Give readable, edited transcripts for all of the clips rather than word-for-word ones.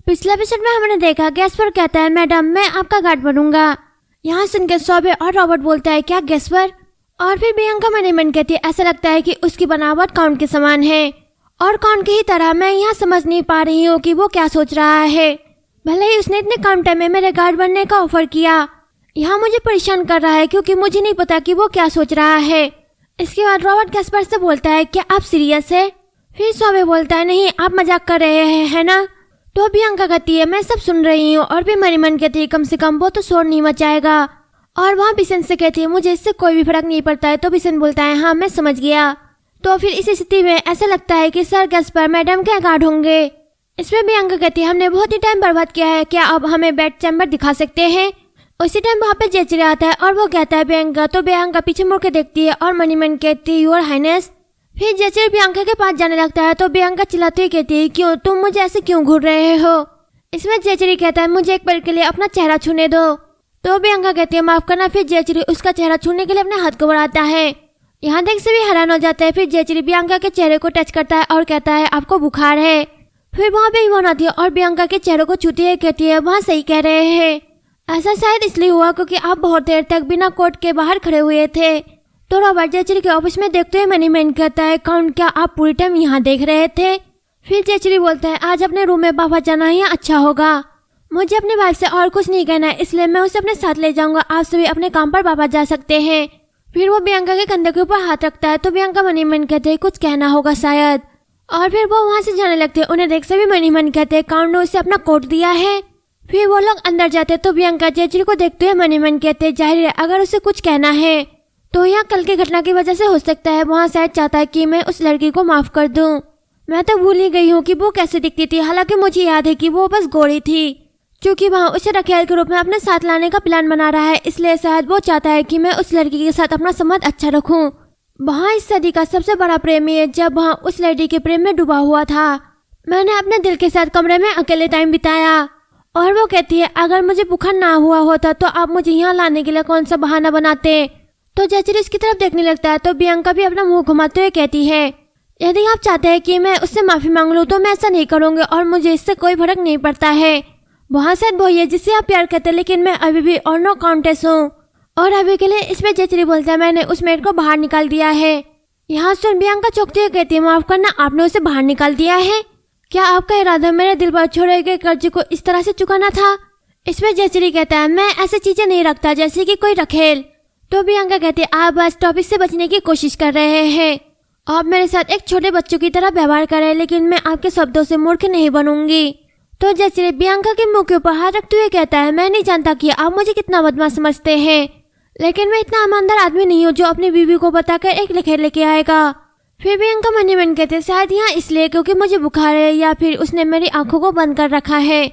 पिछले एपिसोड में हमने देखा गैस्पर कहता है मैडम मैं आपका गार्ड बनूंगा। यहाँ सुनकर सौबे और रॉबर्ट बोलता है क्या गैस्पर? और फिर बियांका मन ही मन कहती है ऐसा लगता है कि उसकी बनावट काउंट के समान है और काउंट की ही तरह मैं यहाँ समझ नहीं पा रही हूँ कि वो क्या सोच रहा है। भले ही उसने इतने कम टाइम में मेरे गार्ड बनने का ऑफर किया, यहाँ मुझे परेशान कर रहा है क्योंकि मुझे नहीं पता कि वो क्या सोच रहा है। इसके बाद रॉबर्ट गैस्पर से बोलता है क्या आप सीरियस है? फिर सौबे बोलता है नहीं आप मजाक कर रहे हैं है ना? तो बियांका कहती है मैं सब सुन रही हूँ और फिर मनी मन कहती है कम से कम वो तो शोर नहीं मचाएगा। और वहाँ बिशन से कहती है मुझे इससे कोई भी फर्क नहीं पड़ता है। तो बिशन बोलता है हाँ मैं समझ गया। तो फिर इस स्थिति में ऐसा लगता है कि सर गैस्पर मैडम के गार्ड होंगे। इसमें बियांका कहती है हमने बहुत ही टाइम बर्बाद किया है, क्या अब हमें बेड चैम्बर दिखा सकते हैं? उसी टाइम वहाँ पे जेचरी आता है और वो कहता है बियांका। तो बियांका पीछे मुड़ के देखती है और मनी मन कहती है योर हाइनेस। फिर जेचरी बियांका के पास जाने लगता है तो बियांका चिल्लाती हुई कहती है क्यों तुम मुझे ऐसे क्यों घूर रहे हो? इसमें जेचरी कहता है मुझे एक पल के लिए अपना चेहरा छूने दो। तो बियांका कहती है माफ करना। फिर जेचरी उसका चेहरा छूने के लिए अपने हाथ को बढ़ाता है। यहाँ देख से भी हैरान हो जाता है। फिर जेचरी बियांका के चेहरे को टच करता है और कहता है आपको बुखार है। फिर वहाँ पे इवान आती है और बियांका के चेहरे को छूती है, कहती है वहाँ सही कह रहे हैं। ऐसा शायद इसलिए हुआ क्योंकि आप बहुत देर तक बिना कोट के बाहर खड़े हुए थे। तो रॉबर्ट जेचरी के ऑफिस में देखते हुए मनी मैन कहता है काउंट क्या आप पूरी टाइम यहाँ देख रहे थे? फिर जेचरी बोलता है आज अपने रूम में वापस जाना ही अच्छा होगा। मुझे अपनी वाइफ से और कुछ नहीं कहना है इसलिए मैं उसे अपने साथ ले जाऊंगा। आप सभी अपने काम पर वापस जा सकते हैं। फिर वो बियांका के कंधे के ऊपर हाथ रखता है। तो बियांका मनी मन कहते हैं कुछ कहना होगा शायद। और फिर वो वहाँ से जाने लगते हैं। उन्हें देख से भी मनी मन कहते हैं काउंट ने उसे अपना कोट दिया है। फिर वो लोग अंदर जाते तो बियांका जेचरी को देखते हुए मनी मन कहते हैं जाहिर है अगर उसे कुछ कहना है तो यहाँ कल की घटना की वजह से हो सकता है। वहाँ शायद चाहता है कि मैं उस लड़की को माफ कर दूं। मैं तो भूल ही गई हूँ कि वो कैसे दिखती थी। हालांकि मुझे याद है कि वो बस गोरी थी। क्योंकि वहाँ उसे रखेल के रूप में अपने साथ लाने का प्लान बना रहा है इसलिए शायद वो चाहता है कि मैं उस लड़की के साथ अपना संबंध अच्छा रखूं। वहाँ इस सदी का सबसे बड़ा प्रेमी है जब वहाँ उस लड़की के प्रेम में डूबा हुआ था। मैंने अपने दिल के साथ कमरे में अकेले टाइम बिताया। और वो कहती है अगर मुझे बुखार ना हुआ होता तो आप मुझे यहाँ लाने के लिए कौन सा बहाना बनाते? तो जेचरी उसकी तरफ देखने लगता है। तो बियांका भी अपना मुंह घुमाते हुए कहती है यदि आप चाहते हैं कि मैं उससे माफी मांग लूँ तो मैं ऐसा नहीं करूँगी और मुझे इससे कोई फर्क नहीं पड़ता है। वहाँ शायद वही है जिससे आप प्यार करते हैं लेकिन मैं अभी भी और नो काउंटेस हूँ। और अभी के लिए इसमें जेचरी बोलता है मैंने उस मेड को बाहर निकाल दिया है। यहाँ सुन बियांका चौंकती हुई कहती है माफ करना आपने उसे बाहर निकाल दिया है? क्या आपका इरादा मेरे दिल पर छोड़े गए कर्ज को इस तरह से चुकाना था? इसमें जेचरी कहता है मैं ऐसी चीजें नहीं रखता जैसे कि कोई रखेल। तो बियांका कहती है आप बस टॉपिक से बचने की कोशिश कर रहे हैं। आप मेरे साथ एक छोटे बच्चों की तरह व्यवहार कर रहे हैं लेकिन मैं आपके शब्दों से मूर्ख नहीं बनूंगी। तो जेचरी बियांका के मुंह के ऊपर हाथ रखते हुए कहता है मैं नहीं जानता कि आप मुझे कितना बदमाश समझते हैं लेकिन मैं इतना ईमानदार आदमी नहीं हूँ जो अपनी बीवी को बताकर एक लखेर लेके आएगा। फिर बियांका मनी मन कहते शायद यहाँ इसलिए क्योंकि मुझे बुखार है या फिर उसने मेरी आंखों को बंद कर रखा है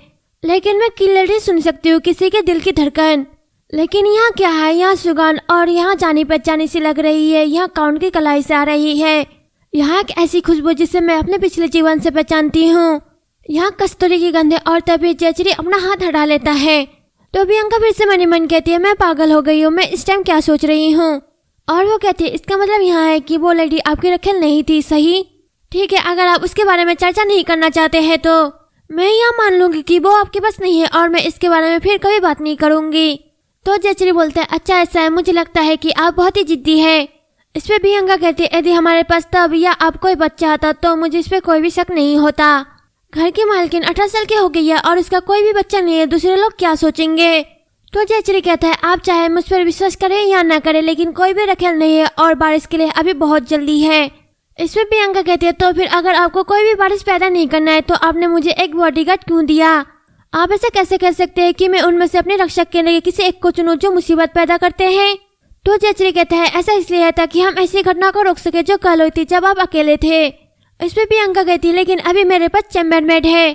लेकिन मैं क्लियरली सुन सकती हूँ किसी के दिल की धड़कन। लेकिन यहाँ क्या है? यहाँ सुगंध और यहाँ जानी पहचानी सी लग रही है। यहाँ काउंट की कलाई से आ रही है। यहाँ एक ऐसी खुशबू जिसे मैं अपने पिछले जीवन से पहचानती हूँ। यहाँ कस्तूरी की गंध है। और तभी जेचरी अपना हाथ हटा लेता है। तो बियांका फिर से मनी मन कहती है मैं पागल हो गई हूँ, मैं इस टाइम क्या सोच रही हूँ? और वो कहती है इसका मतलब यहाँ है कि वो लड़की आपकी रखेल नहीं थी, सही? ठीक है अगर आप उसके बारे में चर्चा नहीं करना चाहते हैं तो मैं यहाँ मान लूंगी कि वो आपके पास नहीं है और मैं इसके बारे में फिर कभी बात नहीं करूंगी। तो जेचरी बोलता है अच्छा ऐसा है, मुझे लगता है कि आप बहुत ही जिद्दी है। इस पे बियांका कहती है यदि हमारे पास तब या आप कोई बच्चा आता तो मुझे इस पे कोई भी शक नहीं होता। घर की मालकिन 18 साल की हो गई है और उसका कोई भी बच्चा नहीं है, दूसरे लोग क्या सोचेंगे? तो जेचरी कहता है आप चाहे मुझ पर विश्वास करें या ना करें लेकिन कोई भी रखेल नहीं है और बारिश के लिए अभी बहुत जल्दी है। इसमें बियांका कहती है तो फिर अगर आपको कोई भी बारिश पैदा नहीं करना है तो आपने मुझे एक बॉडीगार्ड क्यों दिया? आप ऐसे कैसे कह सकते हैं कि मैं उनमें से अपने रक्षक के लिए किसी एक को चुनूं जो मुसीबत पैदा करते हैं? तो जेचरी कहता है ऐसा इसलिए है ताकि हम ऐसी घटना को रोक सके जो कल हुई थी जब आप अकेले थे। इसमें बियांका कहती है लेकिन अभी मेरे पास चैम्बरमेड है।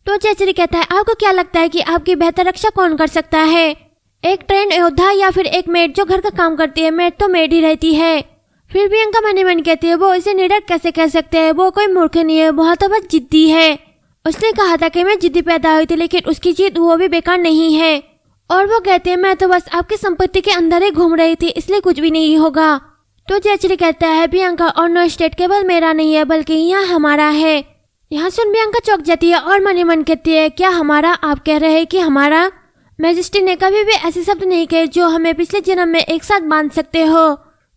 तो जेचरी कहता है आपको क्या लगता है कि आपकी बेहतर रक्षा कौन कर सकता है? एक ट्रेंड योद्धा या फिर एक मेड जो घर का काम करती है? मेड तो मेड ही रहती है। फिर बियांका मनी मन कहती है वो इसे निडर कैसे कह सकते हैं? वो कोई मूर्ख नहीं है, बहुत तो बस जिद्दी है। उसने कहा था कि मैं जिद्दी पैदा हुई थी लेकिन उसकी जिद वो भी बेकार नहीं है। और वो कहते हैं मैं तो बस आपकी संपत्ति के अंदर ही घूम रही थी इसलिए कुछ भी नहीं होगा। तो जेचरी कहता है बियांका और नो स्टेट केवल मेरा नहीं है बल्कि यहाँ हमारा है। यहाँ सुन प्रियंका चौंक जाती है और मन ही मन कहती है, क्या हमारा? आप कह रहे हैं कि हमारा? मैजेस्टी ने कभी भी ऐसे शब्द नहीं कहे जो हमें पिछले जन्म में एक साथ बांध सकते हो।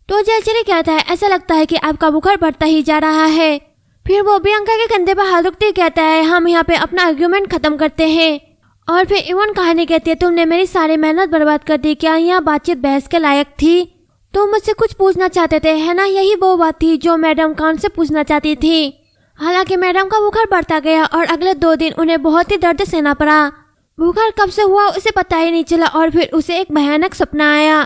तो जयश्री कहता है, ऐसा लगता है कि आपका बुखार बढ़ता ही जा रहा है। फिर वो प्रियंका के कंधे पर हाथ रखते कहता है, हम यहाँ पे अपना आर्ग्यूमेंट खत्म करते हैं। और फिर इवन कहानी कहती है, तुमने मेरी सारी मेहनत बर्बाद कर दी। क्या यहाँ बातचीत बहस के लायक थी? तुम मुझसे कुछ पूछना चाहते थे, है ना? यही वो बात थी जो मैडम कान से पूछना चाहती थी। हालांकि मैडम का बुखार बढ़ता गया और अगले 2 दिन उन्हें बहुत ही दर्द सहना पड़ा। बुखार कब से हुआ उसे पता ही नहीं चला और फिर उसे एक भयानक सपना आया।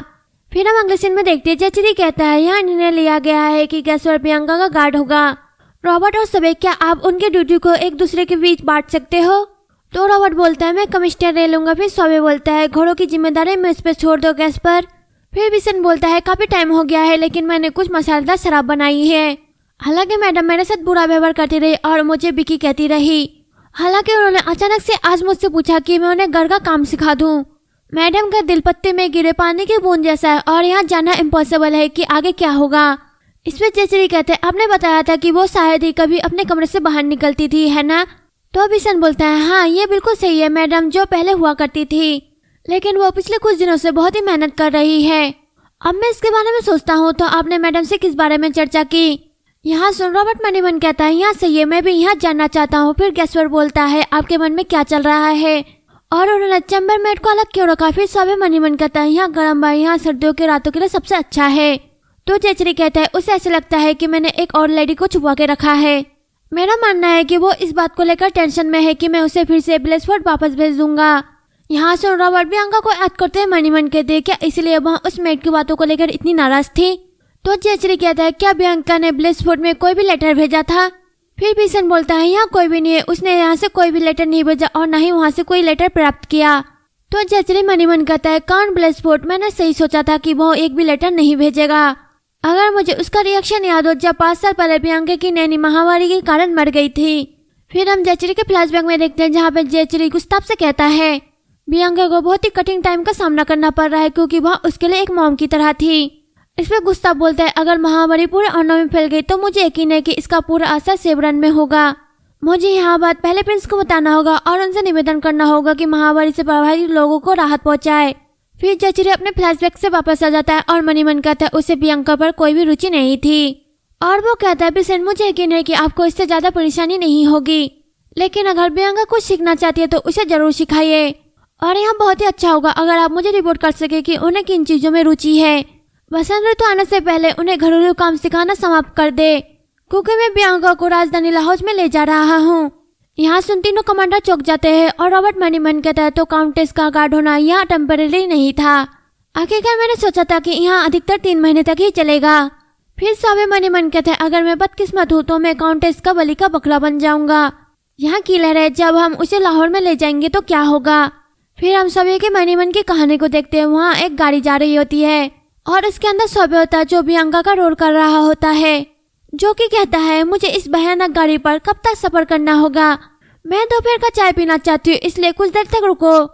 फिर हम अगले सीन में देखते हैं, जयश्री कहता है, यहाँ निर्णय लिया गया है कि गैस्पर प्रियंका का गार्ड होगा। रॉबर्ट और सबे, क्या आप उनके ड्यूटी को एक दूसरे के बीच बांट सकते हो? तो रॉबर्ट बोलता है, मैं कमिश्नर ले लूंगा। फिर सबे बोलता है, घोड़ों की जिम्मेदारी मुझ पर छोड़ दो गैस्पर। फिर विसन बोलता है, काफी टाइम हो गया है लेकिन मैंने कुछ मसालेदार शराब बनाई है। हालांकि मैडम मेरे साथ बुरा व्यवहार करती रही और मुझे बिकी कहती रही। हालांकि उन्होंने अचानक से आज मुझसे पूछा कि मैं उन्हें घर का काम सिखा दूं। मैडम का दिल पत्ते में गिरे पानी की बूंद जैसा है और यहाँ जाना इम्पॉसिबल है कि आगे क्या होगा। इसमें जयश्री कहते हैं, आपने बताया था कि वो शायद ही कभी अपने कमरे से बाहर निकलती थी, है ना? तो विसन बोलता है, हाँ ये बिल्कुल सही है मैडम, जो पहले हुआ करती थी, लेकिन वो पिछले कुछ दिनों से बहुत ही मेहनत कर रही है। अब मैं इसके बारे में सोचता हूँ, तो आपने मैडम से किस बारे में चर्चा की? यहाँ सुन रॉबर्ट मन ही मन कहता है, यहाँ सही है, मैं भी यहाँ जानना चाहता हूँ। फिर गैस्पर बोलता है, आपके मन में क्या चल रहा है और उन्होंने चैम्बर मेट को अलग क्यों रखा? फिर सबे मन ही मन कहता है, यहाँ गर्म बार यहाँ सर्दियों के रातों के लिए सबसे अच्छा है। तो जयश्री कहता है, उसे ऐसे लगता है कि मैंने एक और लेडी को छुपा के रखा है। मेरा मानना है कि वो इस बात को लेकर टेंशन में है कि मैं उसे फिर से ब्लेसफोर्ड वापस भेज दूंगा। यहाँ सुन रॉबर्ट प्रियंका को याद करते हैं, मन ही मन कहते, क्या इसलिए वहाँ उस मेट की बातों को लेकर इतनी नाराज थी? तो जयश्री कहता है, क्या प्रियंका ने ब्लेसफोर्ड में कोई भी लेटर भेजा था? फिर भीषण बोलता है, यहाँ कोई भी नहीं है, उसने यहाँ से कोई भी लेटर नहीं भेजा और न ही वहाँ से कोई लेटर प्राप्त किया। तो जयश्री मन ही मन कहता है, कौन ब्लेसफोर्ड? मैंने सही सोचा था कि वो एक भी लेटर नहीं भेजेगा। अगर मुझे उसका रिएक्शन याद हो जब 5 साल पहले प्रियंका की नैनी महामारी के कारण मर गई थी। फिर हम जयश्री के फ्लैशबैक में देखते हैं जहाँ पे जयश्री गुस्ताव से कहता है, प्रियंका को बहुत ही कठिन टाइम का सामना करना पड़ रहा है क्योंकि वह उसके लिए एक मॉम की तरह थी। इस पर गुस्ताव बोलता है, अगर महामारी पूरे अन्नों में फैल गई तो मुझे यकीन है कि इसका पूरा असर सेवरन में होगा। मुझे यहाँ बात पहले प्रिंस को बताना होगा और उनसे निवेदन करना होगा कि महामारी से प्रभावित लोगों को राहत पहुँचाए। फिर जयश्री अपने फ्लैशबैक से वापस आ जाता है और मन ही मन कहता है उसे प्रियंका पर कोई भी रुचि नहीं थी। और वो कहता है, प्रिंस मुझे यकीन है कि आपको इससे ज्यादा परेशानी नहीं होगी, लेकिन अगर प्रियंका कुछ सीखना चाहती है तो उसे जरूर सिखाइए। और यहाँ बहुत ही अच्छा होगा अगर आप मुझे रिपोर्ट कर सके कि उन्हें किन चीजों में रुचि है। बसंत ऋतु आने से पहले उन्हें घरेलू काम सिखाना समाप्त कर दे, क्योंकि मैं प्रियंका को राजधानी लाहौर में ले जा रहा हूँ। यहाँ सुन तीनों कमांडर चौंक जाते हैं और रॉबर्ट मन ही मन कहता है, तो काउंटेस का गार्ड होना यहाँ टेम्परेरी नहीं था। आखिरकार मैंने सोचा था कि यहाँ अधिकतर 3 महीने तक ही चलेगा। फिर सबे मन ही मन कहते हैं, अगर मैं बदकिस्मत हूँ तो मैं काउंटेस का बलि का बकरा बन जाऊंगा। यहाँ की लहर है, जब हम उसे लाहौर में ले जाएंगे तो क्या होगा? फिर हम सभी के मन ही मन की कहानी को देखते हैं। वहाँ एक गाड़ी जा रही होती है और उसके अंदर सबे होता है जो प्रियंका का रोल कर रहा होता है, जो कि कहता है, मुझे इस भयानक गाड़ी पर कब तक सफर करना होगा? मैं दोपहर का चाय पीना चाहती हूँ, इसलिए कुछ देर तक रुको।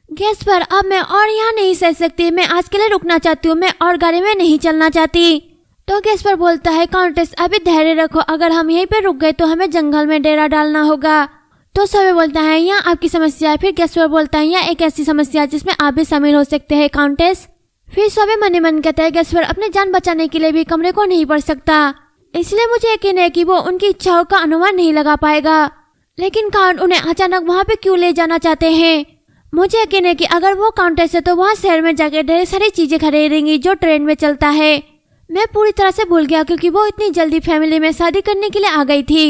गैस पर अब मैं और यहाँ नहीं सह सकती, मैं आज के लिए रुकना चाहती हूँ, मैं और गाड़ी में नहीं चलना चाहती। तो गैस पर बोलता है, काउंटेस अभी धैर्य रखो, अगर हम यहीं पर रुक गए तो हमें जंगल में डेरा डालना होगा। तो सबे बोलता है, यहाँ आपकी समस्या है। फिर गैस पर बोलता है, यहाँ एक ऐसी समस्या है जिसमें आप भी शामिल हो सकते हैं काउंटेस। फिर सबे मन ही मन कहता है, गैस पर अपने जान बचाने के लिए भी कमरे को नहीं पड़ सकता, इसलिए मुझे यकीन है कि वो उनकी इच्छाओं का अनुमान नहीं लगा पाएगा। लेकिन काउंट उन्हें अचानक वहाँ पे क्यों ले जाना चाहते हैं? मुझे यकीन है कि अगर वो काउंटेस है तो वहाँ शहर में जाकर ढेर सारी चीजें खरीदेंगी जो ट्रेन में चलता है। मैं पूरी तरह से भूल गया क्योंकि वो इतनी जल्दी फैमिली में शादी करने के लिए आ गई थी,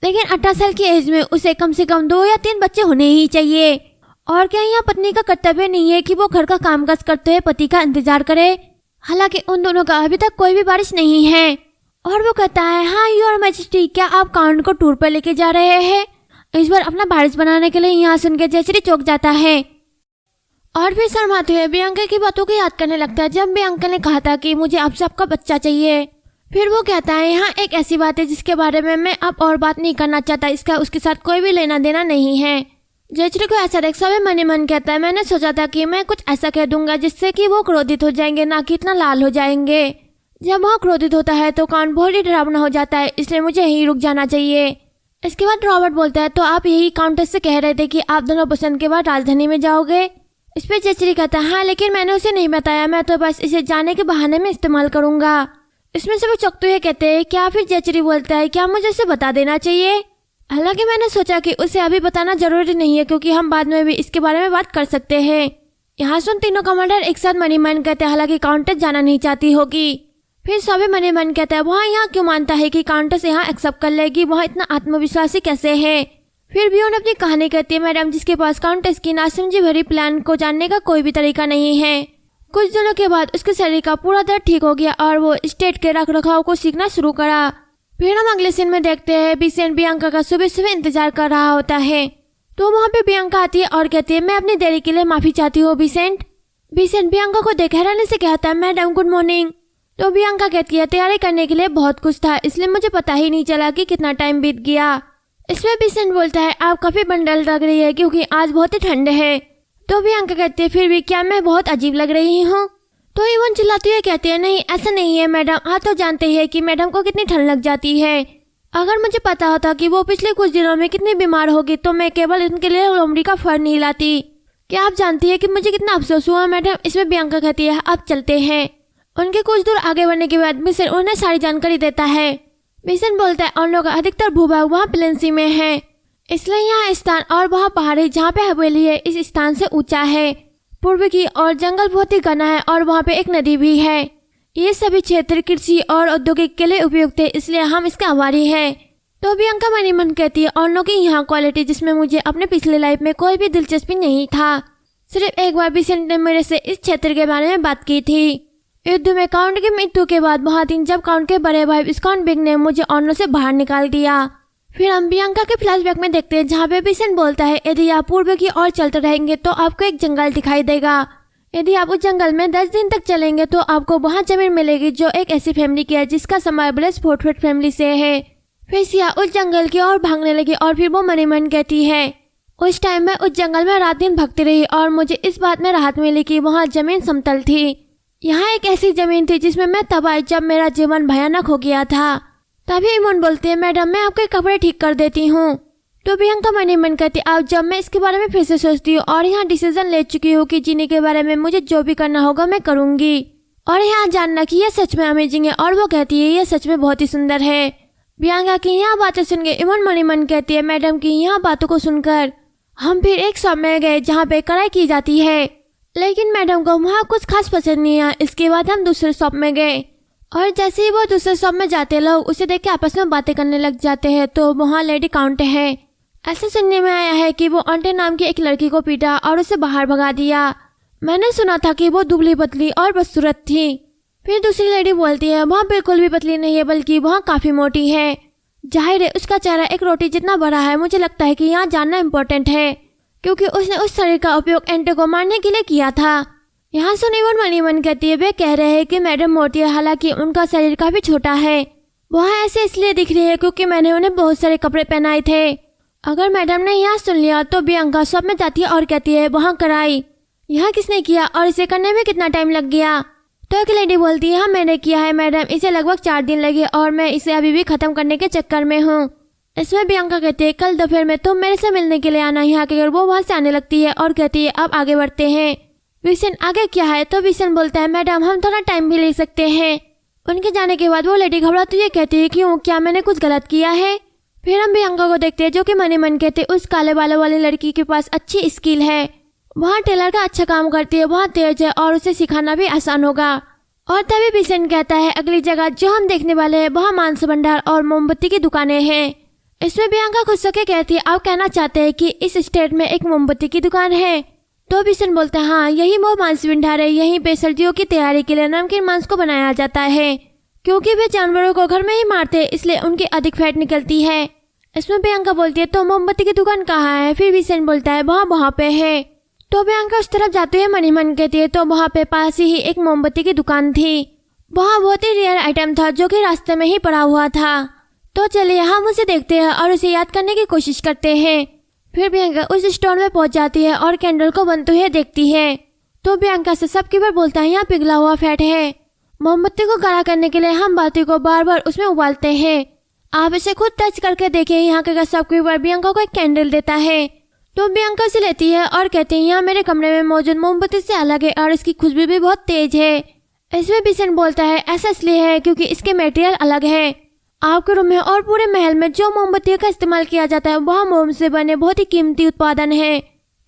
लेकिन 18 साल की एज में उसे कम से कम 2 या 3 बच्चे होने ही चाहिए। और क्या यहाँ पत्नी का कर्तव्य नहीं है कि वो घर का कामकाज करते हुए पति का इंतजार करे? हालांकि उन दोनों का अभी तक कोई भी बारिश नहीं है। और वो कहता है, हाँ योर मैजेस्टी, क्या आप काउंट को टूर पर लेके जा रहे हैं इस बार अपना बारिश बनाने के लिए? यहाँ सुनकर जयश्री चौंक जाता है और फिर शर्माते हुए प्रियंका की बातों को याद करने लगता है जब प्रियंका ने कहा था कि मुझे आपसे आपका बच्चा चाहिए। फिर वो कहता है, यहाँ एक ऐसी बात है जिसके बारे में मैं अब और बात नहीं करना चाहता, इसका उसके साथ कोई भी लेना देना नहीं है। जयश्री को ऐसा देख सबे मन ही मन कहता है, मैंने सोचा था कि मैं कुछ ऐसा कह दूंगा जिससे कि वो क्रोधित हो जाएंगे, ना कि इतना लाल हो जाएंगे। जब वह क्रोधित होता है तो कान बहुत ही डरावना हो जाता है, इसलिए मुझे यहीं रुक जाना चाहिए। इसके बाद रॉबर्ट बोलता है तो आप यही काउंटेस से कह रहे थे कि आप दोनों पसंद के बाद राजधानी में जाओगे। इस पे चेचरी कहता है हाँ, लेकिन मैंने उसे नहीं बताया, मैं तो बस इसे जाने के बहाने में इस्तेमाल करूंगा। इसमें से वो चौंकते हुए कहते हैं क्या? फिर चेचरी बोलता है क्या मुझे उसे बता देना चाहिए? हालांकि मैंने सोचा कि उसे अभी बताना जरूरी नहीं है क्योंकि हम बाद में भी इसके बारे में बात कर सकते हैं। यहाँ सुन तीनों कमांडर एक साथ मनी मन कहते हैं हालांकि काउंटेस जाना नहीं चाहती होगी। फिर सभी मनी मन कहता है वहाँ यहाँ क्यों मानता है कि काउंटेस यहाँ एक्सेप्ट कर लेगी, वहाँ इतना आत्मविश्वासी कैसे है? फिर भी उन्हें अपनी कहानी कहती है मैडम जिसके पास काउंटेस की नासमझी भरी प्लान को जानने का कोई भी तरीका नहीं है। कुछ दिनों के बाद उसके शरीर का पूरा दर्द ठीक हो गया और वो स्टेट के रख रखाव को सीखना शुरू करा। फिर हम अगले सीन में देखते हैं विसेंट बियांका का सुबह सुबह इंतजार कर रहा होता है। तो वहाँ पे बियांका आती है और कहती है मैं अपनी देरी के लिए माफी चाहती हूँ विसेंट। विसेंट बियांका को देख हैरानी से कहता है मैडम गुड मॉर्निंग। तो बियांका कहती है तैयारी करने के लिए बहुत कुछ था इसलिए मुझे पता ही नहीं चला कि कितना टाइम बीत गया। इसमें विसेंट बोलता है आप काफी बंडल लग रही है क्योंकि आज बहुत ही ठंड है। तो बियांका कहती है फिर भी क्या मैं बहुत अजीब लग रही हूँ? तो इवन चिल्लाती हुई कहती है नहीं ऐसा नहीं है मैडम, आप तो जानते ही है कि मैडम को कितनी ठंड लग जाती है। अगर मुझे पता होता कि वो पिछले कुछ दिनों में कितनी बीमार होगी तो मैं केवल उनके लिए लोमड़ी का फर नहीं लाती। क्या आप जानती है कि मुझे कितना अफसोस हुआ मैडम? इसमें बियांका कहती है आप चलते हैं। उनके कुछ दूर आगे बढ़ने के बाद विसेंट उन्हें सारी जानकारी देता है। विसेंट बोलता है उन लोगों का अधिकतर भूभाग वहाँ प्लेन्सी में है, इसलिए यहाँ स्थान और वहाँ पहाड़ी जहाँ पे हवेली है इस स्थान से ऊंचा है। पूर्व की और जंगल बहुत ही घना है और वहाँ पे एक नदी भी है। ये सभी क्षेत्र कृषि और औद्योगिक के लिए उपयुक्त है इसलिए हम इसके आभारी है। तो बियांका मनी मन कहती है और लोगों की यहाँ क्वालिटी जिसमें मुझे अपने पिछले लाइफ में कोई भी दिलचस्पी नहीं था। सिर्फ एक बार विसेंट ने मेरे से इस क्षेत्र के बारे में बात की थी। युद्ध में काउंट की मृत्यु के बाद बहुत दिन जब काउंट के बड़े भाई विस्काउंट बिग ने मुझे ऑर्नो से बाहर निकाल दिया। फिर हम बियांका के फ्लैशबैक में देखते हैं जहाँ पे विसेंट बोलता है यदि आप पूर्व की ओर चलते रहेंगे तो आपको एक जंगल दिखाई देगा। यदि आप उस जंगल में 10 दिन तक चलेंगे तो आपको वहाँ जमीन मिलेगी जो एक ऐसी फैमिली की है जिसका समय ब्लेस फोर्टफेट फैमिली से है। फिर सिया उस जंगल की ओर भागने लगी और फिर वो मनी मन कहती है उस टाइम मैं उस जंगल में रात दिन भगती रही और मुझे इस बात में राहत मिली कि वहाँ जमीन समतल थी। यहाँ एक ऐसी जमीन थी जिसमें मैं तब आई जब मेरा जीवन भयानक हो गया था। तभी इमोन बोलती है मैडम मैं आपके कपड़े ठीक कर देती हूँ। तो बियांका मनी मन कहती अब जब मैं इसके बारे में फिर से सोचती हूँ और यहाँ डिसीजन ले चुकी हूँ कि जीने के बारे में मुझे जो भी करना होगा मैं करूँगी और यहाँ जानना कि यह सच में अमेजिंग है। और वो कहती है यह सच में बहुत ही सुंदर है। बियांका की यहाँ बातें सुन के इमोन मनी मन कहती है मैडम की यहाँ बातों को सुनकर हम फिर एक शॉप में गए जहाँ पे कढ़ाई की जाती है, लेकिन मैडम को वहाँ कुछ खास पसंद नहीं आया। इसके बाद हम दूसरे शॉप में गए और जैसे ही वो दूसरे शॉप में जाते लोग उसे देख के आपस में बातें करने लग जाते हैं। तो वहाँ लेडी काउंट है। ऐसे सुनने में आया है कि वो आंटे नाम की एक लड़की को पीटा और उसे बाहर भगा दिया। मैंने सुना था कि वो दुबली पतली और बदसूरत थी। फिर दूसरी लेडी बोलती है वहाँ बिल्कुल भी पतली नहीं है बल्कि वहाँ काफी मोटी है। जाहिर है उसका चेहरा एक रोटी जितना बड़ा है। मुझे लगता है कि यहाँ जानना इम्पोर्टेंट है क्योंकि उसने उस शरीर का उपयोग एंटे को मारने के लिए किया था। यहाँ सुनी वो मनी मन कहती है वे कह रहे हैं कि मैडम मोटी है, हालांकि उनका शरीर काफी छोटा है। वह ऐसे इसलिए दिख रही है क्योंकि मैंने उन्हें बहुत सारे कपड़े पहनाए थे। अगर मैडम ने यहाँ सुन लिया तो बियांका शॉप में जाती है और कहती है वहाँ कराई यहाँ किसने किया और इसे करने में कितना टाइम लग गया? तो एक लेडी बोलती है हाँ मैंने किया है मैडम, इसे लगभग 4 दिन लगे और मैं इसे अभी भी खत्म करने के चक्कर में हूँ। इसमें बियांका कहती है कल दोपहर में तुम मेरे से मिलने के लिए आना यहाँ के। अगर वो वहाँ से आने लगती है और कहती है अब आगे बढ़ते हैं। विसेंट आगे क्या है? तो विसेंट बोलता है मैडम हम थोड़ा टाइम भी ले सकते हैं। उनके जाने के बाद वो लेडी घबराती हुई कहती है क्यों, क्या मैंने कुछ गलत किया है? फिर हम बियांका को देखते हैं जो कि मनी मन कहते उस काले बालों वाली लड़की के पास अच्छी स्किल है, वहाँ टेलर का अच्छा काम करती है, वहाँ तेज है और उसे सिखाना भी आसान होगा। और तभी विसेंट कहता है अगली जगह जो हम देखने वाले हैं वहाँ मांस भंडार और मोमबत्ती की दुकानें हैं। इसमें बियांका खुश होकर कहती है आप कहना चाहते हैं कि इस स्टेट में एक मोमबत्ती की दुकान है? तो विसेंट बोलता है हाँ यही वो मांस भंडार है, यहीं पे सर्दियों की तैयारी के लिए नमकीन मांस को बनाया जाता है। क्योंकि वे जानवरों को घर में ही मारते हैं इसलिए उनकी अधिक फैट निकलती है। इसमें बियांका बोलती है तो मोमबत्ती की दुकान कहाँ है? फिर विसेंट बोलता है वहाँ पे है। तो बियांका उस तरफ जाते हुए मनी मन कहती है तो वहाँ पे पास ही एक मोमबत्ती की दुकान थी। वहाँ बहुत ही रेयर आइटम था जो कि रास्ते में ही पड़ा हुआ था। तो चलिए हम उसे देखते हैं और उसे याद करने की कोशिश करते हैं। फिर बियांका उस स्टोर में पहुंच जाती है और कैंडल को बनते हुए देखती है। तो बियांका से सबके बार बोलता है यहाँ पिघला हुआ फैट है। मोमबत्ती को गाढ़ा करने के लिए हम बाती को बार बार उसमें उबालते हैं। आप इसे खुद टच करके देखें। यहाँ के शॉपकीपर प्रियंका को एक कैंडल देता है तो प्रियंका उसे लेती है और कहते हैं यहाँ मेरे कमरे में मौजूद मोमबत्ती से अलग है और इसकी खुशबू भी बहुत तेज है। इसमें बिशन बोलता है ऐसा इसलिए है क्योंकि इसके मटेरियल अलग है। आपके रूम में और पूरे महल में जो मोमबत्तियों का इस्तेमाल किया जाता है वह मोम से बने बहुत ही कीमती उत्पादन है,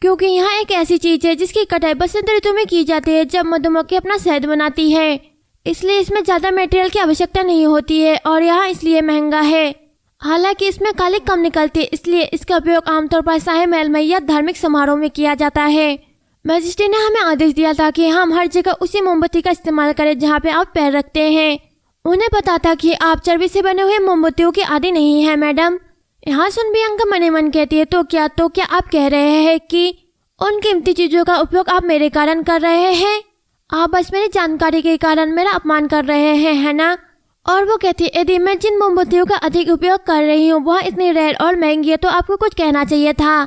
क्योंकि यहाँ एक ऐसी चीज है जिसकी कटाई बसंत ऋतु में की जाती है जब मधुमक्खी अपना शहद बनाती है। इसलिए इसमें ज्यादा मटेरियल की आवश्यकता नहीं होती है और यहाँ इसलिए महंगा है। हालांकि इसमें कालिक कम निकलती है, इसलिए इसका उपयोग आमतौर पर शाही महल में या धार्मिक समारोह में किया जाता है। मैजिस्ट्री ने हमें आदेश दिया था कि हम हर जगह उसी मोमबत्ती का इस्तेमाल करें जहाँ पे आप पैर रखते हैं। उन्हें पता था कि आप चर्बी से बने हुए मोमबत्तियों की आदी नहीं है मैडम। यहाँ सुन प्रियंका मने मन कहती है तो क्या आप कह रहे हैं कि उन कीमती चीजों का उपयोग आप मेरे कारण कर रहे हैं? आप बस मेरी जानकारी के कारण मेरा अपमान कर रहे हैं, है ना? और वो कहती है यदि मैं जिन मोमबत्तियों का अधिक उपयोग कर रही हूँ वह इतनी रेयर और महंगी है तो आपको कुछ कहना चाहिए था।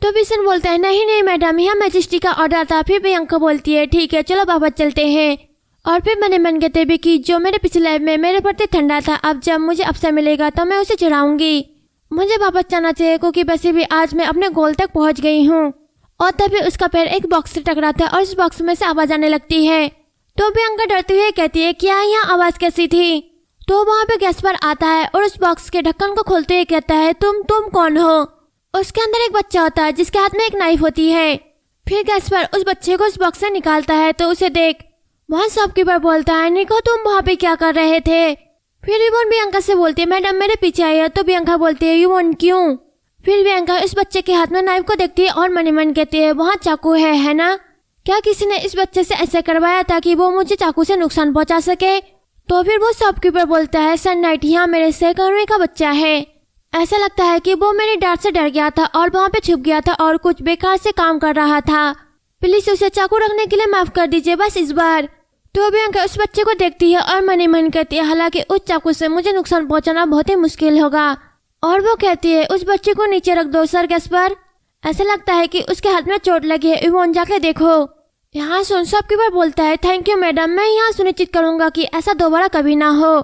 तो बिशन बोलता है नहीं मैडम, यह मैजिस्ट्री का ऑर्डर था। फिर प्रियंका बोलती है ठीक है चलो वापस चलते हैं। और फिर मने मन कहते भी कि जो मेरे पिछले लाइफ में मेरे प्रति ठंडा था अब जब मुझे अवसर मिलेगा तो मैं उसे चढ़ाऊंगी। मुझे वापस जाना चाहिए क्योंकि वैसे भी आज मैं अपने गोल तक पहुंच गई हूँ। और तभी उसका पैर एक बॉक्स से टकराता है और उस बॉक्स में से आवाज आने लगती है। तो प्रियंका डरती हुई कहती है क्या यहाँ आवाज कैसी थी? तो वहाँ पे गैस्पर आता है और उस बॉक्स के ढक्कन को खोलते हुए कहता है तुम कौन हो? उसके अंदर एक बच्चा होता है जिसके हाथ में एक नाइफ होती है। फिर गैस्पर उस बच्चे को उस बॉक्स से निकालता है तो उसे देख वहाँ शॉपकीपर बोलता है निको तुम वहाँ पे क्या कर रहे थे? फिर युवन प्रियंका से बोलती है मैडम मेरे पीछे आइए। तो प्रियंका बोलती है युवन क्यों? फिर प्रियंका इस बच्चे के हाथ में नाइफ को देखती है और मने मन कहती है वहाँ चाकू है ना? क्या किसी ने इस बच्चे से ऐसा करवाया ताकि वो मुझे चाकू से नुकसान पहुँचा सके? तो फिर वो शॉपकीपर बोलता है सनलाइट यहाँ मेरे सहकर्मी का बच्चा है। ऐसा लगता है कि वो मेरी डांट से डर गया था और वहाँ पे छुप गया था और कुछ बेकार से काम कर रहा था। प्लीज उसे चाकू रखने के लिए माफ कर दीजिए बस इस बार। तो प्रियंका उस बच्चे को देखती है और मने मन कहती है हालांकि उस चाकू से मुझे नुकसान पहुंचाना बहुत ही मुश्किल होगा। और वो कहती है उस बच्चे को नीचे रख दो सर गैस्पर। ऐसा लगता है कि उसके हाथ में चोट लगी है, इवोन जाके देखो। यहाँ सुन शॉपकीपर बोलता है थैंक यू मैडम, मैं यहाँ सुनिश्चित करूंगा कि ऐसा दोबारा कभी ना हो।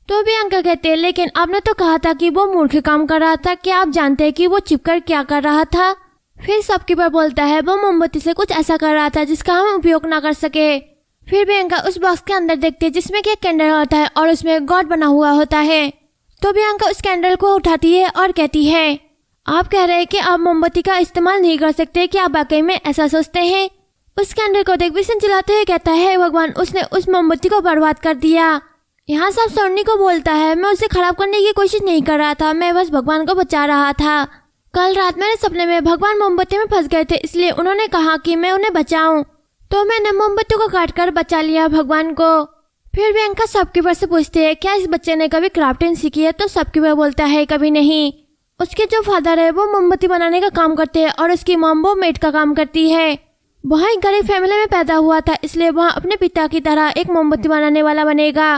तो प्रियंका कहते हैं लेकिन आपने तो कहा था कि वो मूर्ख काम कर रहा था, क्या आप जानते हैं कि वो छिपकर क्या कर रहा था? फिर शॉपकीपर बोलता है वो मोमबत्ती से कुछ ऐसा कर रहा था जिसका हम उपयोग ना कर सके। फिर प्रियंका उस बॉक्स के अंदर देखती है जिसमें कि एक कैंडल होता है और उसमें गॉड बना हुआ होता है। तो प्रियंका उस कैंडल को उठाती है और कहती है आप कह रहे हैं कि आप मोमबत्ती का इस्तेमाल नहीं कर सकते, क्या आप वाकई में ऐसा सोचते हैं? उस कैंडल को देख बिशन चिल्लाते हुए कहता है भगवान उसने उस मोमबत्ती को बर्बाद कर दिया। यहाँ सब सोनी को बोलता है मैं उसे खराब करने की कोशिश नहीं कर रहा था, मैं बस भगवान को बचा रहा था। कल रात मेरे सपने में भगवान मोमबत्ती में फंस गए थे इसलिए उन्होंने कहा कि मैं उन्हें बचाऊं, तो मैंने मोमबत्ती को काट कर बचा लिया भगवान को। फिर प्रियंका शॉपकीपर से पूछती है क्या इस बच्चे ने कभी क्राफ्टिंग सीखी है? तो शॉपकीपर बोलता है कभी नहीं। उसके जो फादर है वो मोमबत्ती बनाने का काम करते हैं और उसकी मॉम वो मेड का काम करती है। वहाँ एक गरीब फैमिली में पैदा हुआ था इसलिए वहाँ अपने पिता की तरह एक मोमबत्ती बनाने वाला बनेगा,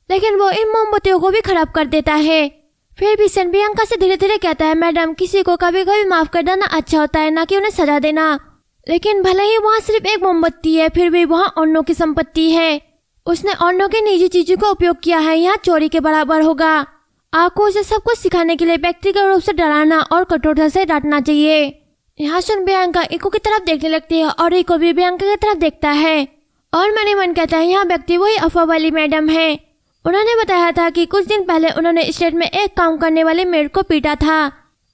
लेकिन वो इन मोमबत्तियों को भी खराब कर देता है। फिर बिशन प्रियंका से धीरे धीरे कहता है मैडम किसी को कभी कभी माफ कर देना अच्छा होता है, ना कि उन्हें सजा देना। लेकिन भले ही वहाँ सिर्फ एक मोमबत्ती है फिर भी वहाँ औरों की संपत्ति है। उसने औरों की निजी चीजों का उपयोग किया है, यहाँ चोरी के बराबर होगा। आपको उसे सब कुछ सिखाने के लिए व्यक्तिगत रूप से डराना और कठोरता से डांटना चाहिए। यहाँ सुन प्रियंका इको की तरफ देखने लगती है और इको भी प्रियंका की तरफ देखता है और मने मन कहता है यहाँ व्यक्ति वही अफवाह वाली मैडम है। उन्होंने बताया था कि कुछ दिन पहले उन्होंने स्टेट में एक काम करने वाले मेड को पीटा था।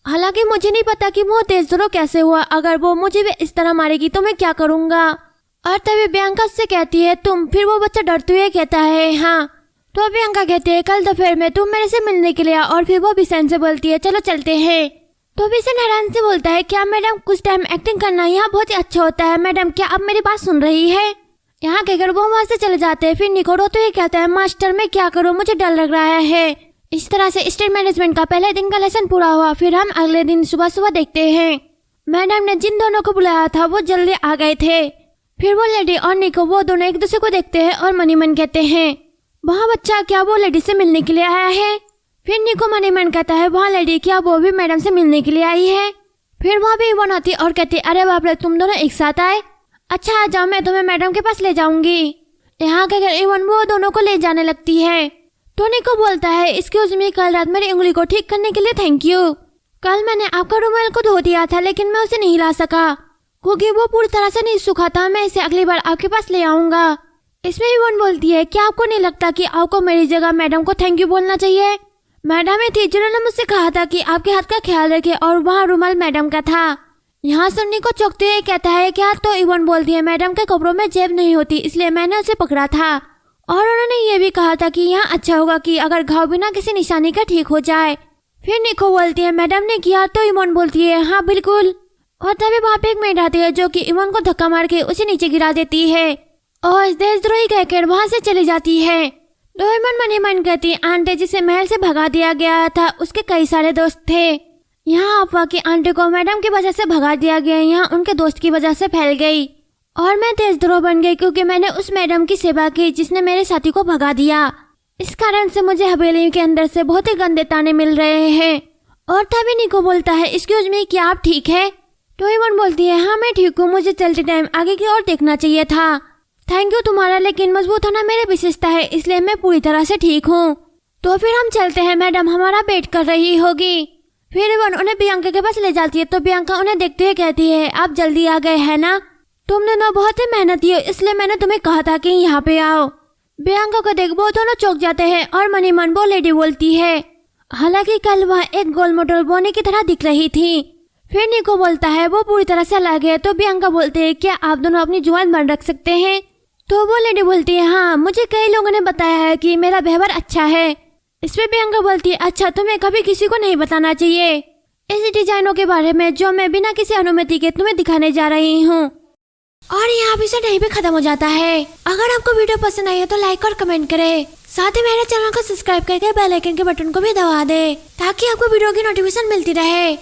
हालांकि मुझे नहीं पता कि वो देशद्रोह कैसे हुआ, अगर वो मुझे भी इस तरह मारेगी तो मैं क्या करूँगा? और तभी प्रियंका से कहती है तुम? फिर वो बच्चा डरते हुए कहता है हाँ। तो प्रियंका कहती है कल दोपहर में तुम मेरे से मिलने के लिए आ। और फिर वो बिशन से बोलती है चलो चलते हैं। तो बिशन हैरान से बोलता है क्या मैडम कुछ टाइम एक्टिंग करना यहाँ बहुत ही अच्छा होता है मैडम, क्या आप मेरी बात सुन रही है? यहाँ कहकर वो वहाँ से चले जाते हैं। फिर निको तो ये कहता है मास्टर मैं क्या करूँ, मुझे डर लग रहा है। इस तरह से स्टेट मैनेजमेंट का पहले दिन का लेसन पूरा हुआ। फिर हम अगले दिन सुबह सुबह देखते हैं मैडम ने जिन दोनों को बुलाया था वो जल्दी आ गए थे। फिर वो लेडी और निको वो दोनों एक दूसरे को देखते हैं और मनी मन कहते हैं वहाँ बच्चा क्या वो लेडी से मिलने के लिए आया है? फिर निको मनी मन कहता है वहाँ लेडी क्या वो भी मैडम से मिलने के लिए आई है? फिर वहाँ भी इवन आती और कहती अरे बाप रे तुम दोनों एक साथ आए, अच्छा आ जाओ मैं तुम्हें मैडम के पास ले जाऊंगी। यहाँ कहकर इवन वो दोनों को ले जाने लगती है। तो निको बोलता है, एक्सक्यूज मी, कल रात मेरी उंगली को ठीक करने के लिए थैंक यू। कल मैंने आपका रुमाल को धो दिया था लेकिन मैं उसे नहीं ला सका क्योंकि वो पूरी तरह से नहीं सूखा था। मैं इसे अगली बार आपके पास ले आऊंगा। इसमें इवन बोलती है, क्या आपको नहीं लगता कि आपको मेरी जगह मैडम को थैंक यू बोलना चाहिए? मैडम ही थी जिन्होंने मुझसे कहा था कि आपके हाथ का ख्याल रखे और वहाँ रुमाल मैडम का था। यहाँ सुनने को चौंकते हुए कहता है, क्या? तो इवन बोलती है, मैडम के कपड़ों में जेब नहीं होती इसलिए मैंने उसे पकड़ा था और उन्होंने ये भी कहा था कि यहाँ अच्छा होगा कि अगर घाव बिना किसी निशानी का ठीक हो जाए। फिर निको बोलती है, मैडम ने किया? तो इवन बोलती है, हाँ बिल्कुल। और तभी वहाँ पे एक मेड आती है जो कि इवन को धक्का मार के उसे नीचे गिरा देती है और देशद्रोही कहकर वहाँ से चली जाती है। तो इवन मन ही मन कहती, आंटी जिसे महल से भगा दिया गया था उसके कई सारे दोस्त थे। यहाँ अफवाह की आंटी को मैडम की वजह से भगा दिया गया, यहाँ उनके दोस्त की वजह से फैल गई और मैं देशद्रोह बन गई क्योंकि मैंने उस मैडम की सेवा की जिसने मेरे साथी को भगा दिया। इस कारण से मुझे हवेली के अंदर से बहुत ही गंदे ताने मिल रहे हैं। और तभी निको बोलता है, एक्सक्यूज मी, क्या आप ठीक है? तो इवन बोलती है, हाँ मैं ठीक हूँ, मुझे चलते टाइम आगे की ओर देखना चाहिए था। थैंक यू तुम्हारा, लेकिन मजबूत होना मेरी विशेषता है इसलिए मैं पूरी तरह से ठीक हूँ। तो फिर हम चलते हैं, मैडम हमारा वेट कर रही होगी। फिर इवन उन्हें प्रियंका के पास ले जाती है तो प्रियंका उन्हें देखते हुए कहती है, आप जल्दी आ गए है ना? तुम दोनों बहुत ही मेहनती हो इसलिए मैंने तुम्हें कहा था कि यहाँ पे आओ। प्रियंका को देख वो दोनों चौंक जाते हैं और मनी मन वो लेडी बोलती है, हालांकि कल वह एक गोल मोटल बोने की तरह दिख रही थी। फिर निको बोलता है, वो पूरी तरह से अलग है। तो प्रियंका बोलते हैं, क्या आप दोनों अपनी जुबान बंद रख सकते हैं? तो वो लेडी बोलती है, हाँ मुझे कई लोगों ने बताया है कि मेरा व्यवहार अच्छा है। इस पे प्रियंका बोलती है, अच्छा तुम्हें कभी किसी को नहीं बताना चाहिए ऐसे डिजाइनों के बारे में जो मैं बिना किसी अनुमति के तुम्हें दिखाने जा रही हूँ। और यहाँ एपिसोड यहीं पे खत्म हो जाता है। अगर आपको वीडियो पसंद आई है तो लाइक और कमेंट करें, साथ ही मेरे चैनल को सब्सक्राइब करके बेल आइकन के बटन को भी दबा दे ताकि आपको वीडियो की नोटिफिकेशन मिलती रहे।